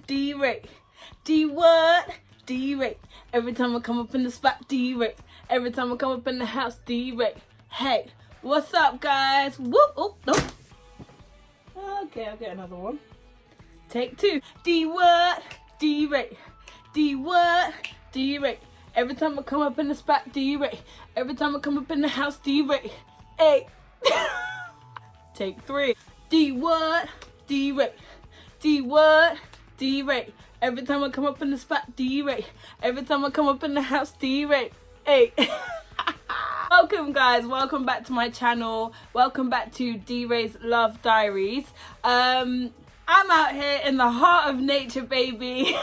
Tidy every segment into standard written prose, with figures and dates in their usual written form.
DeRay. D what? DeRay. Every time I come up in the spot, DeRay. Every time I come up in the house, DeRay. Hey, what's up, guys? Whoop, oh, no. Okay, I'll get another one. Take two. D what? DeRay. D what? DeRay. Every time I come up in the spot, DeRay. Every time I come up in the house, DeRay. Hey. Take three. D what? DeRay. D what? DeRay. Every time I come up in the spot, DeRay. Every time I come up in the house, DeRay. Hey. Welcome, guys. Welcome back to my channel. Welcome back to DeRay's Love Diaries. I'm out here in the heart of nature, baby.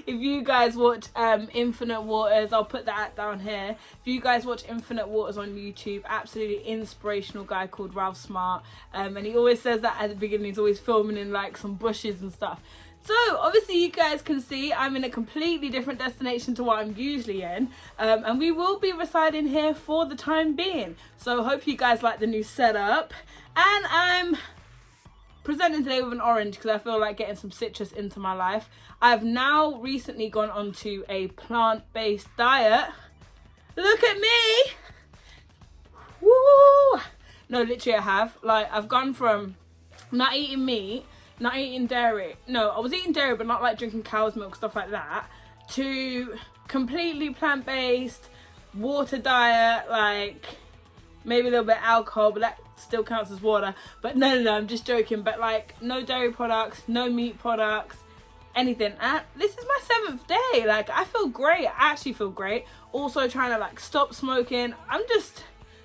If you guys watch Infinite Waters, I'll put that down here. If you guys watch Infinite Waters on YouTube, absolutely inspirational guy called Ralph Smart. And he always says that at the beginning, he's always filming in like some bushes and stuff. So obviously you guys can see I'm in a completely different destination to what I'm usually in. And we will be residing here for the time being. So hope you guys like the new setup. And I'm presenting today with an orange because I feel like getting some citrus into my life. I've now recently gone onto a plant-based diet. Look at me! Woo! No, literally I have. Like, I've gone from not eating meat, not eating dairy. No, I was eating dairy but not like drinking cow's milk, stuff like that, to completely plant-based, water diet, like maybe a little bit of alcohol, but that still counts as water. But no, I'm just joking. But like, no dairy products, no meat products, anything. And this is my 7th day. Like, I feel great. I actually feel great. Also trying to like stop smoking.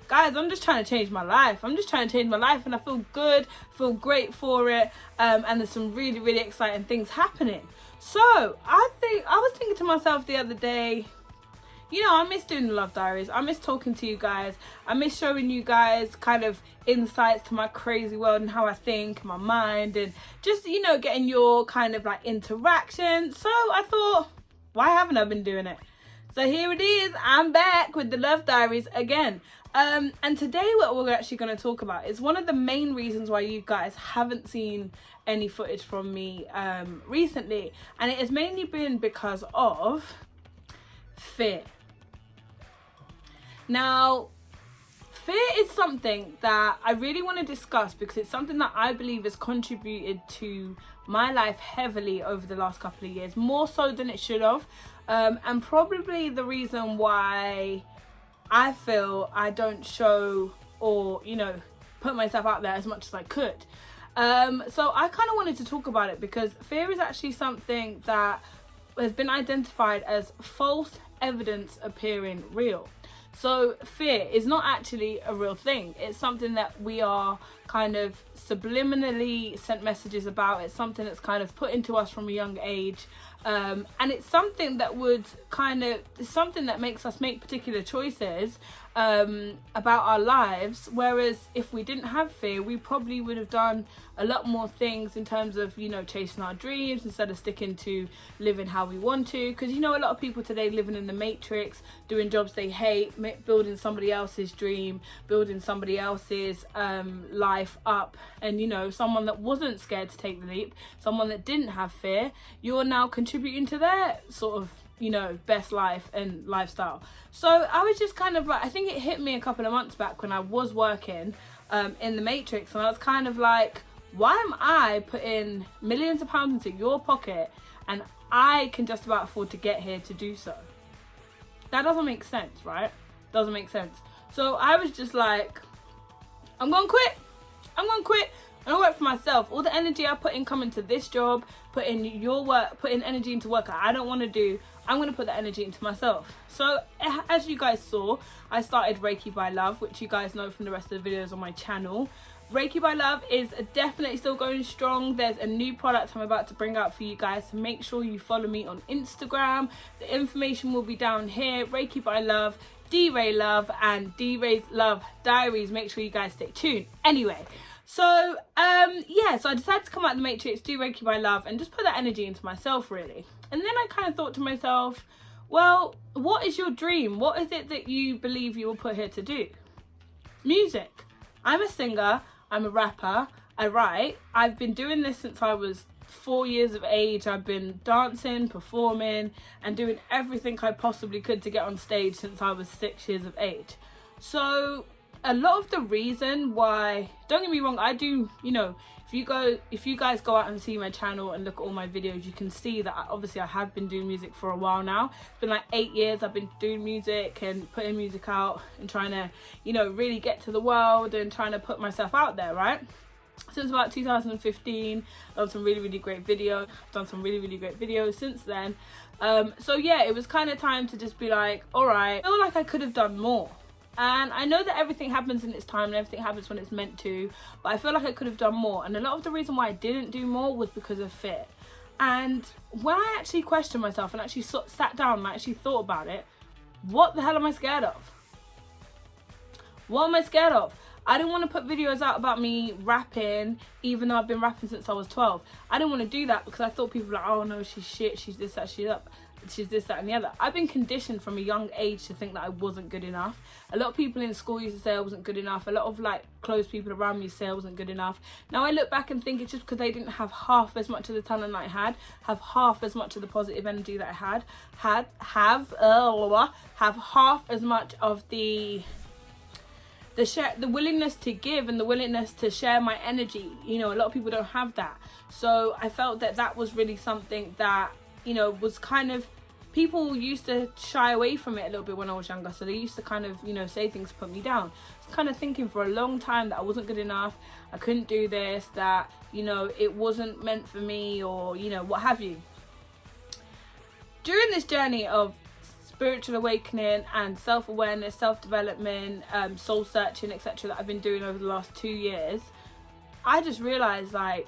Guys, I'm just trying to change my life. I'm just trying to change my life, and I feel good, feel great for it. And there's some really, really exciting things happening. So I was thinking to myself the other day, you know, I miss doing the Love Diaries. I miss talking to you guys. I miss showing you guys kind of insights to my crazy world and how I think, my mind, and just, you know, getting your kind of like interaction. So I thought, why haven't I been doing it? So here it is. I'm back with the Love Diaries again. And today what we're actually going to talk about is one of the main reasons why you guys haven't seen any footage from me recently. And it has mainly been because of fear. Now, fear is something that I really want to discuss because it's something that I believe has contributed to my life heavily over the last couple of years, more so than it should have. And probably the reason why I feel I don't show or, you know, put myself out there as much as I could. So I kind of wanted to talk about it because fear is actually something that has been identified as false evidence appearing real. So fear is not actually a real thing. It's something that we are kind of subliminally sent messages about. It's something that's kind of put into us from a young age. And it's something that it's something that makes us make particular choices about our lives. Whereas if we didn't have fear, we probably would have done a lot more things in terms of, you know, chasing our dreams instead of sticking to living how we want to. Because, you know, a lot of people today living in the matrix, doing jobs they hate, building somebody else's dream, building somebody else's life up. And, you know, someone that wasn't scared to take the leap, someone that didn't have fear, you're now contributing to their sort of, you know, best life and lifestyle. So I was just kind of like, I think it hit me a couple of months back when I was working in the matrix, and I was kind of like, why am I putting millions of pounds into your pocket and I can just about afford to get here to do so? That doesn't make sense, right? Doesn't make sense. So I was just like, I'm gonna quit. I'm gonna work for myself. All the energy I put in coming to this job, putting energy into work I don't want to do, I'm going to put that energy into myself. So as you guys saw, I started Reiki by Love, which you guys know from the rest of the videos on my channel. Reiki by Love is definitely still going strong. There's a new product I'm about to bring out for you guys, so make sure you follow me on Instagram. The information will be down here. Reiki by Love, DeRay Love, and DeRay's Love Diaries. Make sure you guys stay tuned. Anyway, so yeah, so I decided to come out of the matrix, do Reiki by Love, and just put that energy into myself, really. And then I kind of thought to myself, well, what is your dream? What is it that you believe you were put here to do? Music. I'm a singer, I'm a rapper, I write. I've been doing this since I was 4 years of age, I've been dancing, performing, and doing everything I possibly could to get on stage since I was 6 years of age. So a lot of the reason why, don't get me wrong, I do, you know, if you guys go out and see my channel and look at all my videos, you can see that obviously I have been doing music for a while now. It's been like 8 years I've been doing music and putting music out and trying to, you know, really get to the world and trying to put myself out there, right? Since about 2015, I've done some really great videos. I've done some really great videos since then. So yeah, it was kind of time to just be like, all right, I feel like I could have done more. And I know that everything happens in its time and everything happens when it's meant to, but I feel like I could have done more. And a lot of the reason why I didn't do more was because of fear. And when I actually questioned myself and actually sat down and I actually thought about it, what the hell am I scared of? What am I scared of? I didn't want to put videos out about me rapping, even though I've been rapping since I was 12. I didn't want to do that because I thought people were like, oh no, she's shit, she's this, that, she's this, that and the other. I've been conditioned from a young age to think that I wasn't good enough. A lot of people in school used to say I wasn't good enough. A lot of like close people around me say I wasn't good enough. Now I look back and think it's just because they didn't have half as much of the talent I had, have half as much of the positive energy that I have half as much of the willingness to give and the willingness to share my energy. You know, a lot of people don't have that. So I felt that that was really something that, you know, was kind of, people used to shy away from it a little bit when I was younger. So they used to kind of, you know, say things to put me down. I was kind of thinking for a long time that I wasn't good enough, I couldn't do this, that, you know, it wasn't meant for me, or, you know, what have you. During this journey of spiritual awakening and self-awareness, self-development, soul searching, etc., that I've been doing over the last 2 years, I just realized that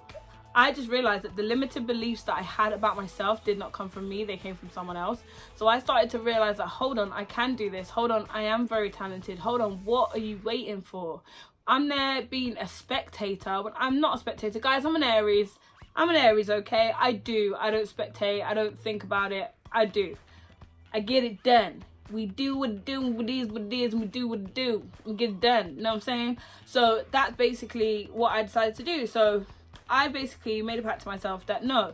the limited beliefs that I had about myself did not come from me, they came from someone else. So I started to realize that, hold on, I can do this. Hold on, I am very talented. Hold on, what are you waiting for? I'm there being a spectator when I'm not a spectator. Guys, I'm an Aries, okay? I don't spectate, I don't think about it, I do. I get it done. We do what it do, what it is, and we do what it do. We get it done, you know what I'm saying? So that's basically what I decided to do. So I basically made a pact to myself that no,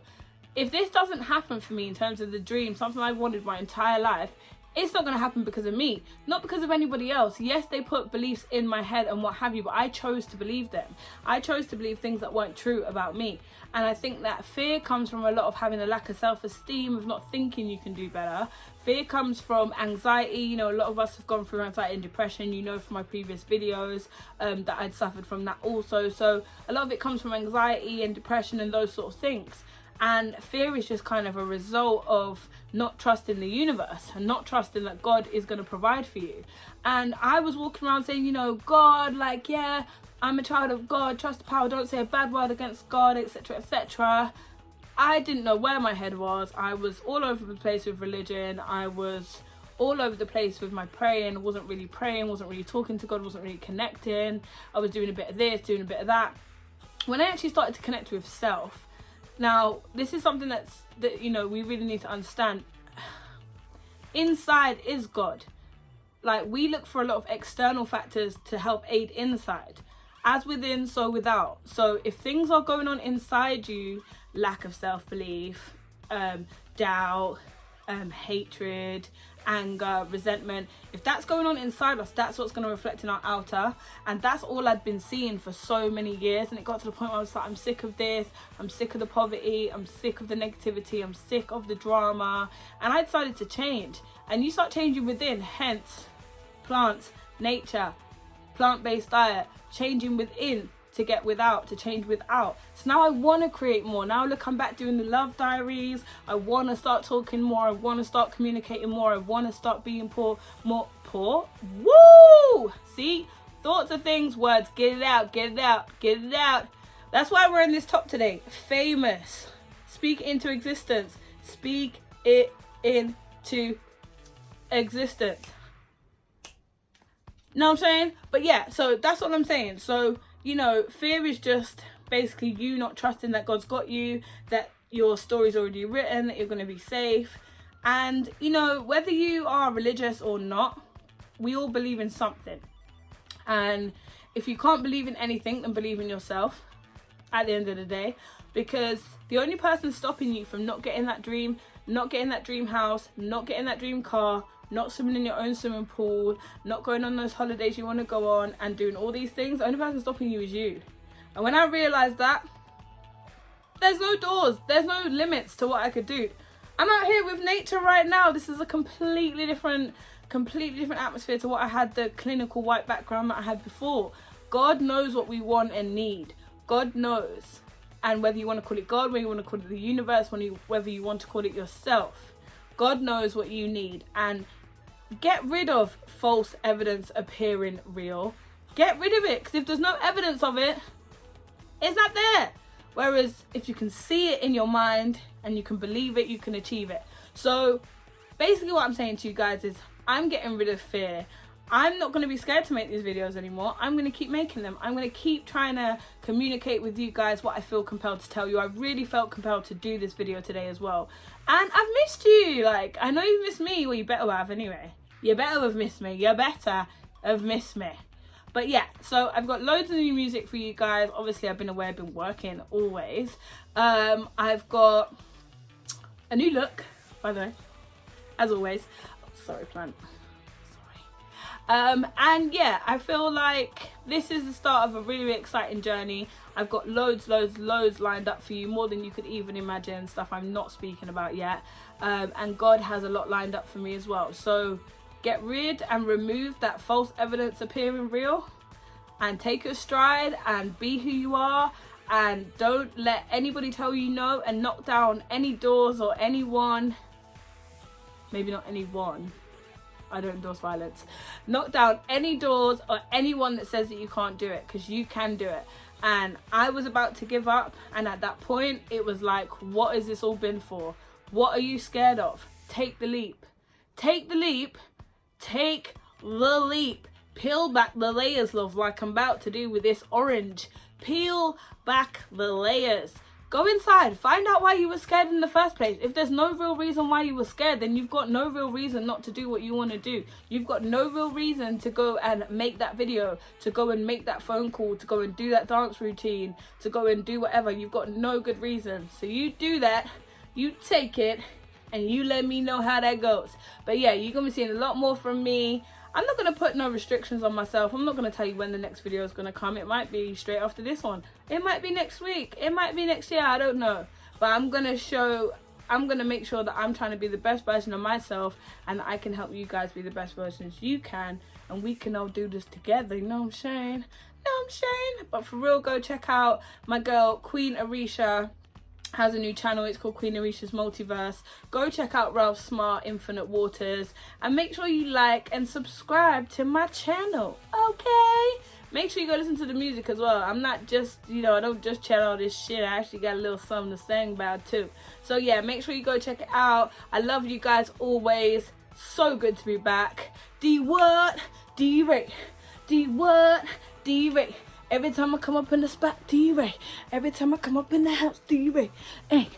if this doesn't happen for me in terms of the dream, something I've wanted my entire life, it's not going to happen because of me, not because of anybody else. Yes, they put beliefs in my head and what have you, but I chose to believe them. I chose to believe things that weren't true about me. And I think that fear comes from a lot of having a lack of self-esteem, of not thinking you can do better. Fear comes from anxiety. You know, a lot of us have gone through anxiety and depression, you know, from my previous videos, that I'd suffered from that also. So a lot of it comes from anxiety and depression and those sort of things. And fear is just kind of a result of not trusting the universe and not trusting that God is going to provide for you. And I was walking around saying, you know, God, like, yeah, I'm a child of God, trust the power, don't say a bad word against God, etc., etc. I didn't know where my head was. I was all over the place with religion. I was all over the place with my praying. Wasn't really praying, wasn't really talking to God, wasn't really connecting. I was doing a bit of this, doing a bit of that. When I actually started to connect with self, now, this is something that you know, we really need to understand. Inside is God. Like, we look for a lot of external factors to help aid inside. As within, so without. So if things are going on inside you, lack of self-belief, doubt, hatred, anger, resentment, if that's going on inside us, that's what's going to reflect in our outer. And that's all I'd been seeing for so many years. And it got to the point where I was like, I'm sick of this, I'm sick of the poverty, I'm sick of the negativity, I'm sick of the drama. And I decided to change. And you start changing within, hence plants, nature, plant-based diet, changing within to get without, to change without. So now I want to create more. Now look, I'm back doing the love diaries. I want to start talking more. I want to start communicating more. I want to start being more poor. Woo! See? Thoughts are things, words. Get it out, get it out, get it out. That's why we're in this top today. Famous. Speak into existence. Speak it into existence. Know what I'm saying? But yeah, so that's what I'm saying. So, you know, fear is just basically you not trusting that God's got you, that your story's already written, that you're going to be safe. And, you know, whether you are religious or not, we all believe in something. And if you can't believe in anything, then believe in yourself at the end of the day. because the only person stopping you from not getting that dream, not getting that dream house, not getting that dream car, not swimming in your own swimming pool, not going on those holidays you want to go on, and doing all these things, the only person stopping you is you. And when I realised that, there's no doors, there's no limits to what I could do. I'm out here with nature right now. This is a completely different atmosphere to what I had, the clinical white background that I had before. God knows what we want and need. God knows. And whether you want to call it God, whether you want to call it the universe, whether you want to call it yourself, God knows what you need. And get rid of false evidence appearing real. Get rid of it, because if there's no evidence of it, it's not there. Whereas if you can see it in your mind and you can believe it, you can achieve it. So basically what I'm saying to you guys is, I'm getting rid of fear. I'm not going to be scared to make these videos anymore. I'm going to keep making them. I'm going to keep trying to communicate with you guys what I feel compelled to tell you. I really felt compelled to do this video today as well. And I've missed you. Like, I know you've missed me. Well, you better have anyway. You better have missed me. You better have missed me. But yeah, so I've got loads of new music for you guys. Obviously, I've been away. I've been working always. I've got a new look, by the way, as always. Oh, sorry, plant. And yeah, I feel like this is the start of a really, really exciting journey. I've got loads lined up for you, more than you could even imagine, stuff I'm not speaking about yet. And God has a lot lined up for me as well. So get rid and remove that false evidence appearing real, and take your stride and be who you are, and don't let anybody tell you no, and knock down any doors or anyone. Maybe not anyone. I don't endorse violence. Knock down any doors or anyone that says that you can't do it, because you can do it. And I was about to give up, and at that point it was like, what has this all been for? What are you scared of? Take the leap. Take the leap. Take the leap. Peel back the layers, love, like I'm about to do with this orange. Peel back the layers. Go inside, find out why you were scared in the first place. If there's no real reason why you were scared, then you've got no real reason not to do what you want to do. You've got no real reason to go and make that video, to go and make that phone call, to go and do that dance routine, to go and do whatever. You've got no good reason. So you do that, you take it, and you let me know how that goes. But yeah, you're going to be seeing a lot more from me. I'm not going to put no restrictions on myself. I'm not going to tell you when the next video is going to come. It might be straight after this one. It might be next week. It might be next year. I don't know. But I'm going to make sure that I'm trying to be the best version of myself, and that I can help you guys be the best versions you can. And we can all do this together. You know what I'm saying? But for real, go check out my girl, Queen Arisha. Has a new channel. It's called Queen Arisha's Multiverse. Go check out Ralph Smart, Infinite Waters, and make sure you like and subscribe to my channel, okay? Make sure you go listen to the music as well. I'm not just, I don't just chat all this shit. I actually got a little something to sing about too. So yeah, make sure you go check it out. I love you guys always. So good to be back. D-what? D-Ray. D-what? D-Ray. Every time I come up in the spot, DeRay. Every time I come up in the house, DeRay. Hey,